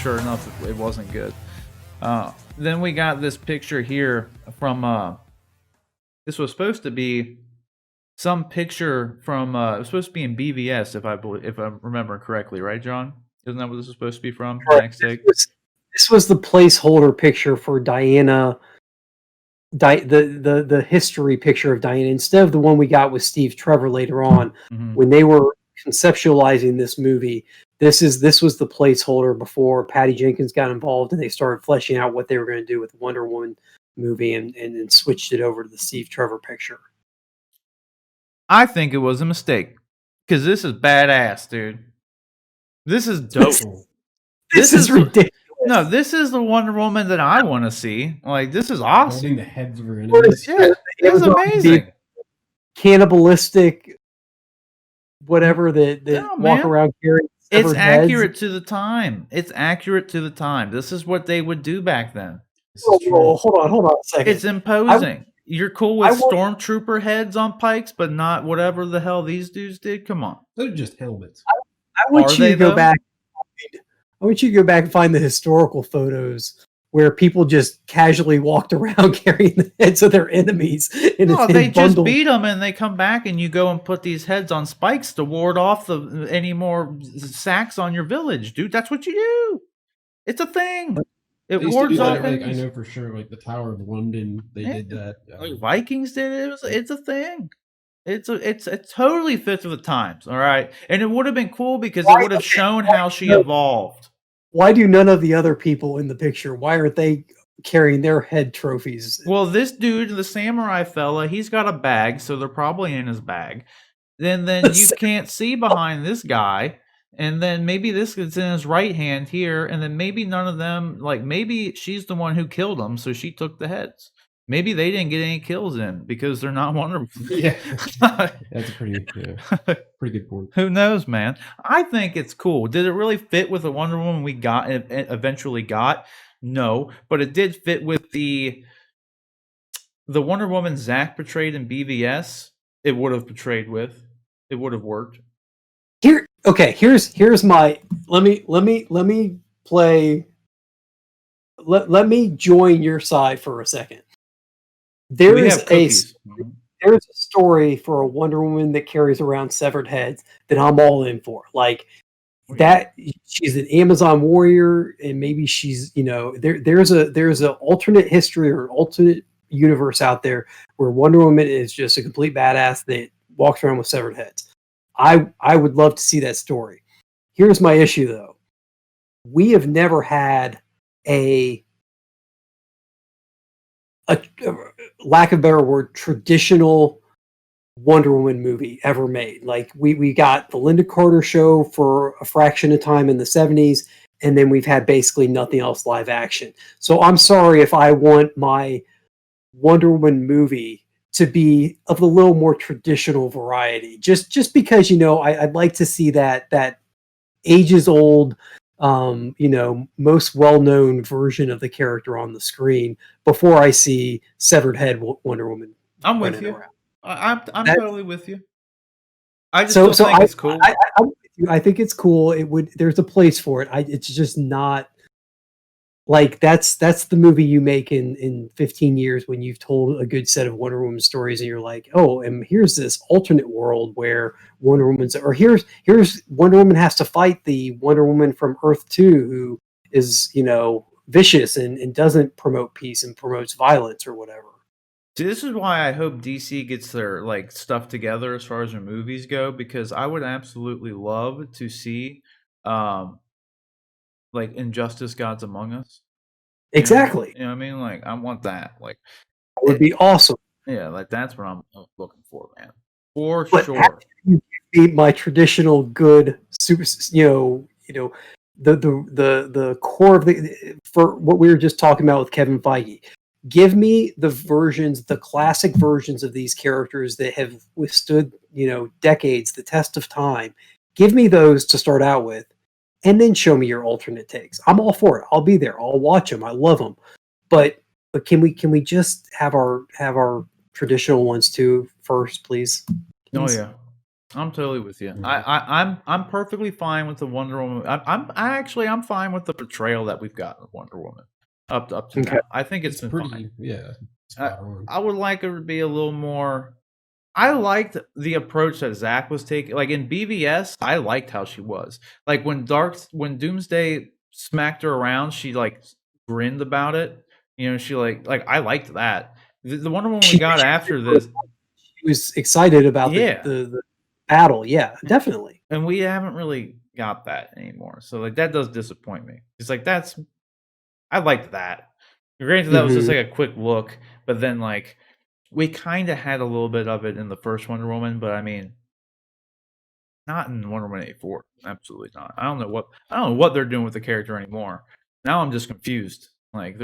sure enough, it wasn't good. Then we got this picture here from this was supposed to be some picture from it was supposed to be in BVS if I remember correctly, right, John? Isn't that what this is supposed to be from? Correct. This was the placeholder picture for Diana, the history picture of Diana, instead of the one we got with Steve Trevor later on when they were conceptualizing this movie. This was the placeholder before Patty Jenkins got involved and they started fleshing out what they were going to do with the Wonder Woman movie and switched it over to the Steve Trevor picture. I think it was a mistake because this is badass, dude. This is dope. This is ridiculous. No, this is the Wonder Woman that I want to see. Like, this is awesome. Holding the heads of her enemies. Yeah, it was amazing. Cannibalistic, whatever that walk around carrying. It's accurate to the time. It's accurate to the time. This is what they would do back then. Hold on a second. It's imposing. You're cool with stormtrooper heads on pikes, but not whatever the hell these dudes did? Come on. They're just helmets. I want you to go back. I want you to go back and find the historical photos where people just casually walked around carrying the heads of their enemies. No, they just beat them and they come back and you go and put these heads on spikes to ward off any more sacks on your village, dude. That's what you do. It's a thing. It wards off. I know for sure, like the Tower of London, they did that. Like Vikings did it. It's a thing. It's totally fit for the times, all right. And it would have been cool because it would have shown how she evolved. Why do none of the other people in the picture? Why aren't they carrying their head trophies? Well, this dude, the samurai fella, he's got a bag, so they're probably in his bag. Then you can't see behind this guy. And then maybe this is in his right hand here, and then maybe none of them, like maybe she's the one who killed him, so she took the heads. Maybe they didn't get any kills in because they're not Wonder Woman. Yeah, that's a pretty good point. Who knows, man? I think it's cool. Did it really fit with the Wonder Woman we got and eventually got? No, but it did fit with the Wonder Woman Zack portrayed in BVS. It would have portrayed with. It would have worked. Here's my let me play. Let me join your side for a second. There's a story for a Wonder Woman that carries around severed heads that I'm all in for. Like that, she's an Amazon warrior, and maybe she's there's a alternate history or alternate universe out there where Wonder Woman is just a complete badass that walks around with severed heads. I would love to see that story. Here's my issue though. We have never had a lack of a better word, traditional Wonder Woman movie ever made. Like we got the Linda Carter show for a fraction of time in the 70s, and then we've had basically nothing else live action. So I'm sorry if I want my Wonder Woman movie to be of a little more traditional variety. Just because, I'd like to see that ages old, most well-known version of the character on the screen before I see severed head Wonder Woman. I'm with you. I'm totally with you. I just don't think it's cool. I think it's cool. There's a place for it. It's just not like that's the movie you make in 15 years when you've told a good set of Wonder Woman stories and you're like, oh, and here's this alternate world where Wonder Woman's, or here's Wonder Woman has to fight the Wonder Woman from Earth 2 who is, vicious and doesn't promote peace and promotes violence or whatever. See, this is why I hope DC gets their stuff together as far as their movies go, because I would absolutely love to see Injustice Gods Among Us. Exactly. You know what I mean? I want that. That would be awesome. Yeah, that's what I'm looking for, man. For but sure. You be my traditional good super, the core of for what we were just talking about with Kevin Feige. Give me the classic versions of these characters that have withstood, decades, the test of time. Give me those to start out with. And then show me your alternate takes. I'm all for it. I'll be there. I'll watch them. I love them. But can we just have our traditional ones too first, please? Oh yeah. I'm totally with you. I'm perfectly fine with the Wonder Woman. I'm fine with the portrayal that we've got of Wonder Woman up to now. I think it's been pretty fine. I would like her to be a little more. I liked the approach that Zack was taking. Like in BVS, I liked how she was. Like when Doomsday smacked her around, she like grinned about it. You know, she like I liked that. The Wonder Woman we got after this, she was excited about Yeah. the battle. Yeah, definitely. and we haven't really got that anymore. So like that does disappoint me. It's like I liked that. Granted, that was just like a quick look, but then like we kind of had a little bit of it in the first Wonder Woman, but I mean, not in Wonder Woman 84. Absolutely not. I don't know what they're doing with the character anymore. Now I'm just confused. Like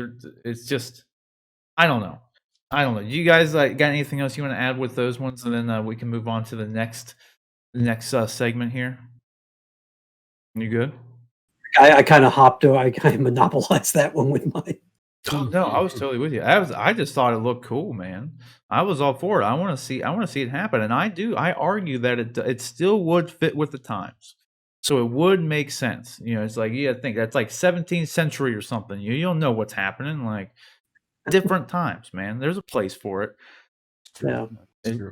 it's just I don't know. Do you guys got anything else you want to add with those ones, and then we can move on to the next segment here? You good? I kind of I kind of monopolized that one with my. No, I was totally with you. I just thought it looked cool, man. I was all for it. I want to see it happen, and I argue that it still would fit with the times, so it would make sense. You know, it's like you think that's like 17th century or something. You don't know what's happening. Like different times, man. There's a place for it. Yeah.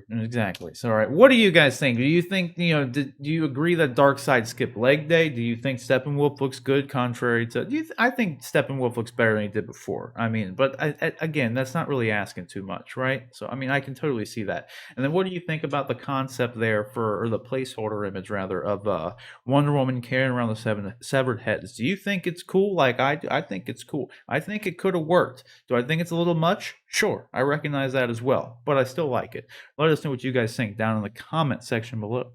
Exactly. So, all right. What do you guys think? Do you think do you agree that Darkseid skipped leg day? Do you think Steppenwolf looks good? Contrary to, I think Steppenwolf looks better than he did before. I mean, but again, that's not really asking too much, right? So, I mean, I can totally see that. And then, what do you think about the concept there or the placeholder image rather of Wonder Woman carrying around the severed heads? Do you think it's cool? Like I think it's cool. I think it could have worked. Do I think it's a little much? Sure, I recognize that as well, but I still like it. Let us know what you guys think down in the comment section below.